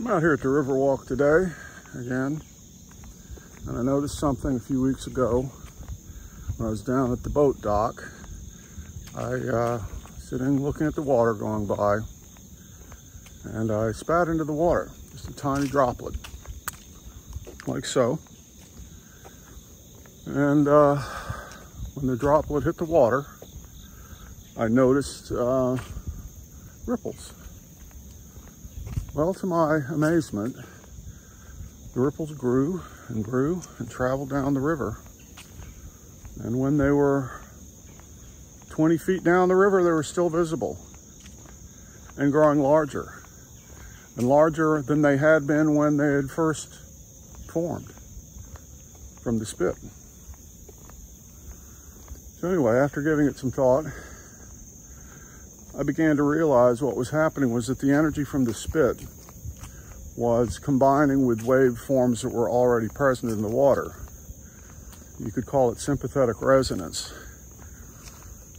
I'm out here at the Riverwalk today again, and I noticed something a few weeks ago when I was down at the boat dock. I sitting looking at the water going by, and I spat into the water, just a tiny droplet, like so. And when the droplet hit the water, I noticed ripples. Well, to my amazement, the ripples grew and traveled down the river. And when they were 20 feet down the river, they were still visible and growing larger and larger than they had been when they had first formed from the spit. So anyway, after giving it some thought, I began to realize what was happening was that the energy from the spit was combining with waveforms that were already present in the water. You could call it sympathetic resonance.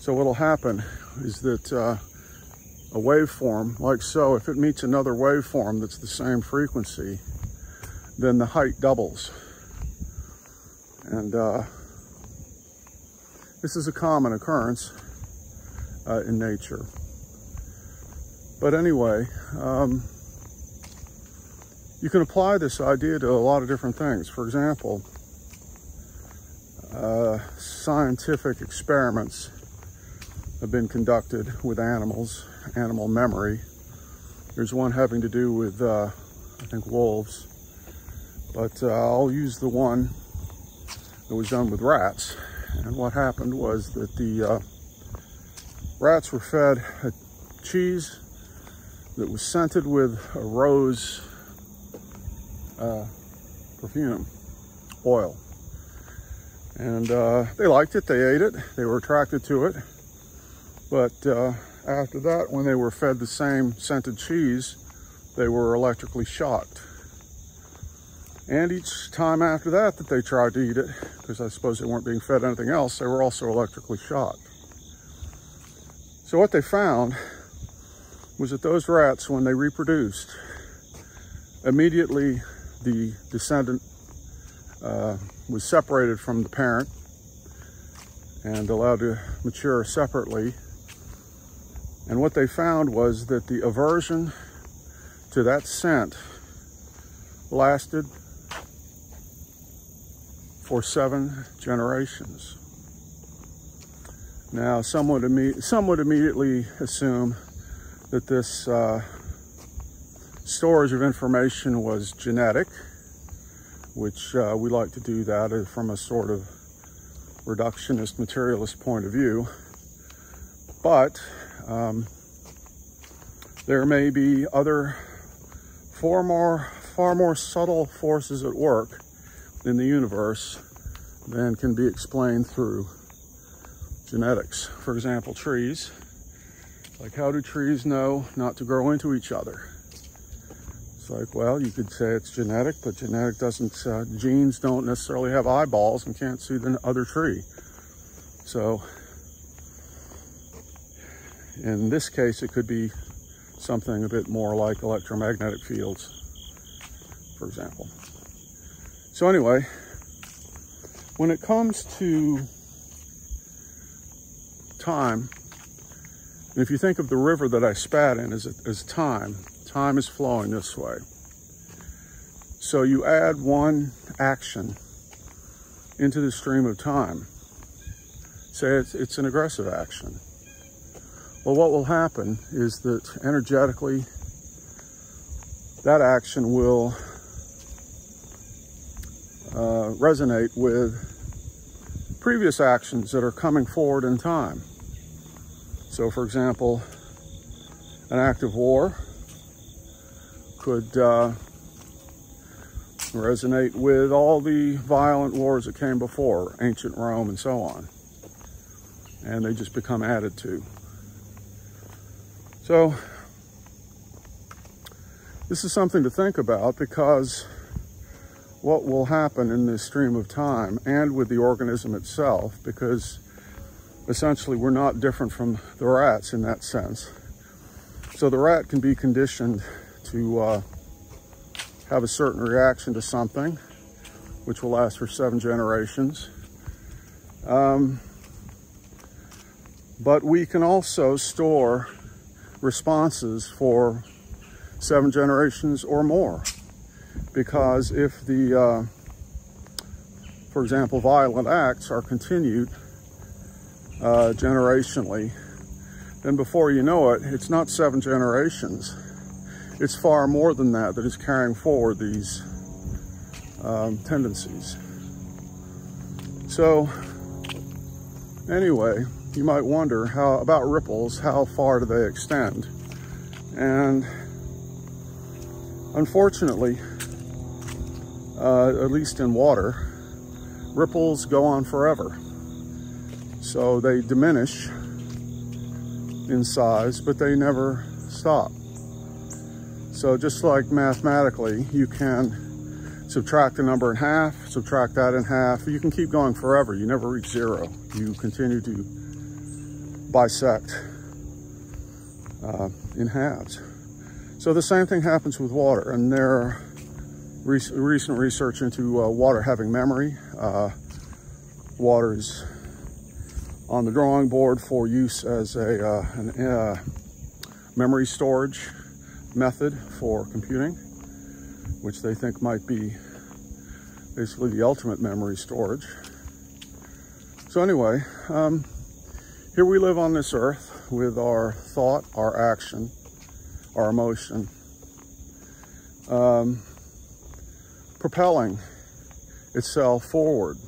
So what'll happen is that a waveform like so, if it meets another waveform that's the same frequency, then the height doubles. And this is a common occurrence in nature. But anyway, you can apply this idea to a lot of different things. For example, scientific experiments have been conducted with animals, animal memory. There's one having to do with, I think, wolves. But I'll use the one that was done with rats. And what happened was that the rats were fed a cheese that was scented with a rose perfume, oil. And they liked it, they ate it, they were attracted to it. But after that, when they were fed the same scented cheese, they were electrically shocked. And each time after that they tried to eat it, because I suppose they weren't being fed anything else, they were also electrically shocked. So what they found was that those rats, when they reproduced, immediately the descendant was separated from the parent and allowed to mature separately. And what they found was that the aversion to that scent lasted for 7 generations. Now, some would immediately assume that this storage of information was genetic, which we like to do that from a sort of reductionist, materialist point of view. But there may be other far more subtle forces at work in the universe than can be explained through genetics. For example, trees. Like, how do trees know not to grow into each other? It's like, well, you could say it's genetic, but genetic doesn't, genes don't necessarily have eyeballs and can't see the other tree. So in this case, it could be something a bit more like electromagnetic fields, for example. So anyway, when it comes to time, and if you think of the river that I spat in as time is flowing this way. So you add one action into the stream of time. Say it's an aggressive action. Well, what will happen is that energetically, that action will resonate with previous actions that are coming forward in time. So, for example, an act of war could resonate with all the violent wars that came before, ancient Rome and so on. And they just become added to. So, this is something to think about, because what will happen in this stream of time and with the organism itself, because essentially we're not different from the rats in that sense. So the rat can be conditioned to have a certain reaction to something, which will last for 7 generations. But we can also store responses for 7 generations or more. Because if the, for example, violent acts are continued generationally, then before you know it, it's not 7 generations. It's far more than that is carrying forward these tendencies. So anyway, you might wonder about ripples, how far do they extend? And unfortunately, at least in water, ripples go on forever. So they diminish in size, but they never stop. So just like mathematically, you can subtract a number in half, subtract that in half. You can keep going forever. You never reach 0. You continue to bisect in halves. So the same thing happens with water, and there are recent research into water having memory. Water is on the drawing board for use as a memory storage method for computing, which they think might be basically the ultimate memory storage. So anyway, here we live on this earth with our thought, our action, our emotion, propelling itself forward.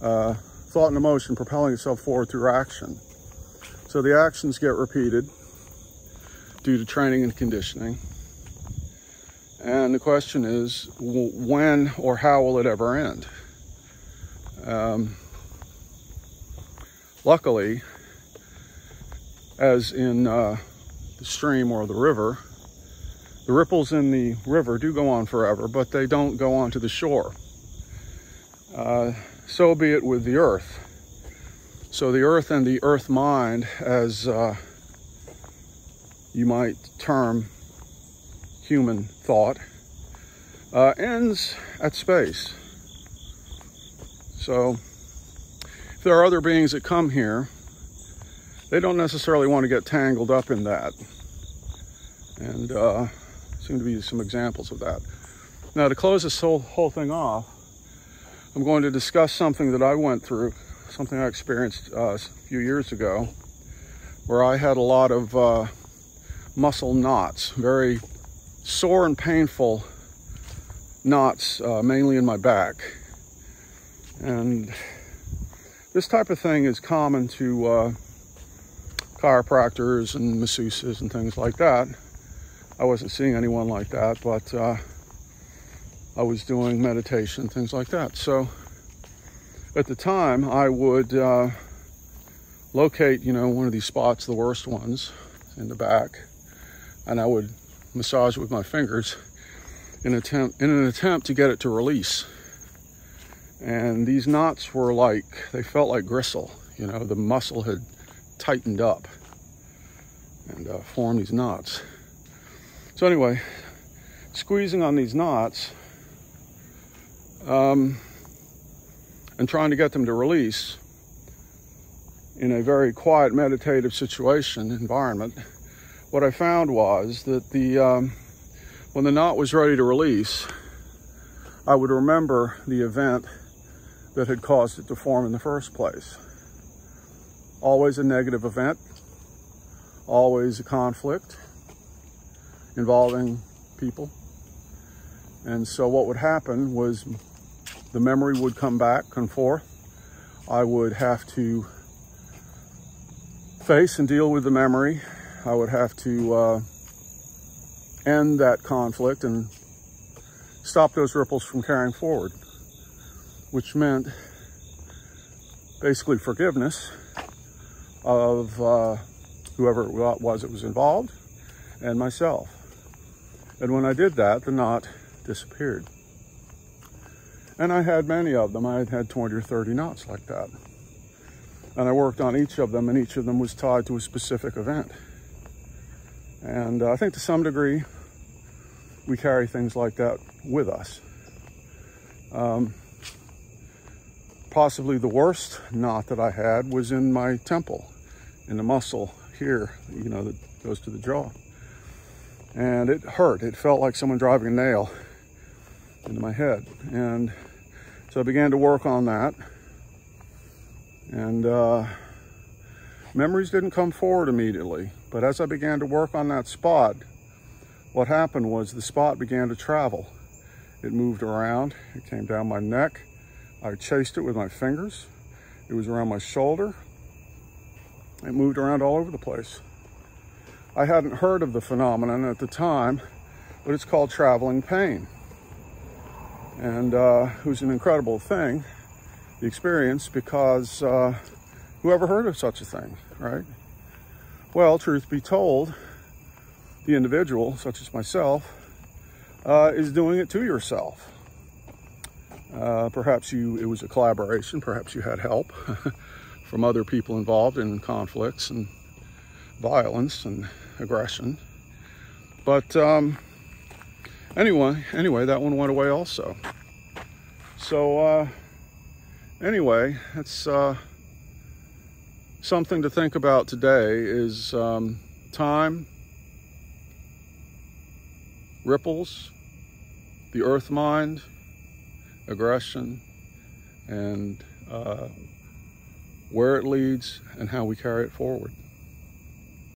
Thought and emotion propelling itself forward through action. So the actions get repeated due to training and conditioning. And the question is, when or how will it ever end? Luckily, as in the stream or the river, the ripples in the river do go on forever, but they don't go on to the shore. So be it with the earth. So the earth and the earth mind, as you might term human thought, ends at space. So if there are other beings that come here, they don't necessarily want to get tangled up in that. And seem to be some examples of that. Now, to close this whole thing off, I'm going to discuss something that I went through, something I experienced a few years ago, where I had a lot of muscle knots, very sore and painful knots, mainly in my back. And this type of thing is common to chiropractors and masseuses and things like that. I wasn't seeing anyone like that, but I was doing meditation, things like that. So at the time, I would locate, one of these spots, the worst ones, in the back, and I would massage it with my fingers in an attempt to get it to release. And these knots were they felt like gristle. The muscle had tightened up and formed these knots. So anyway, squeezing on these knots and trying to get them to release in a very quiet, meditative environment, what I found was that when the knot was ready to release, I would remember the event that had caused it to form in the first place. Always a negative event, always a conflict involving people. And so what would happen was the memory would come back and forth. I would have to face and deal with the memory. I would have to end that conflict and stop those ripples from carrying forward, which meant basically forgiveness of whoever it was that was involved and myself. And when I did that, the knot disappeared. And I had many of them. I had 20 or 30 knots like that. And I worked on each of them, and each of them was tied to a specific event. And I think to some degree, we carry things like that with us. Possibly the worst knot that I had was in my temple, in the muscle here, you know, that goes to the jaw. And it hurt. It felt like someone driving a nail into my head. And so I began to work on that. And memories didn't come forward immediately. But as I began to work on that spot, what happened was the spot began to travel. It moved around. It came down my neck. I chased it with my fingers. It was around my shoulder. It moved around all over the place. I hadn't heard of the phenomenon at the time, but it's called traveling pain. And it was an incredible thing, the experience, because who ever heard of such a thing, right? Well, truth be told, the individual, such as myself, is doing it to yourself. Perhaps it was a collaboration, perhaps you had help from other people involved in conflicts and violence and aggression. But anyway, that one went away also. So anyway, it's something to think about today is time, ripples, the Earthmind, aggression, and where it leads and how we carry it forward.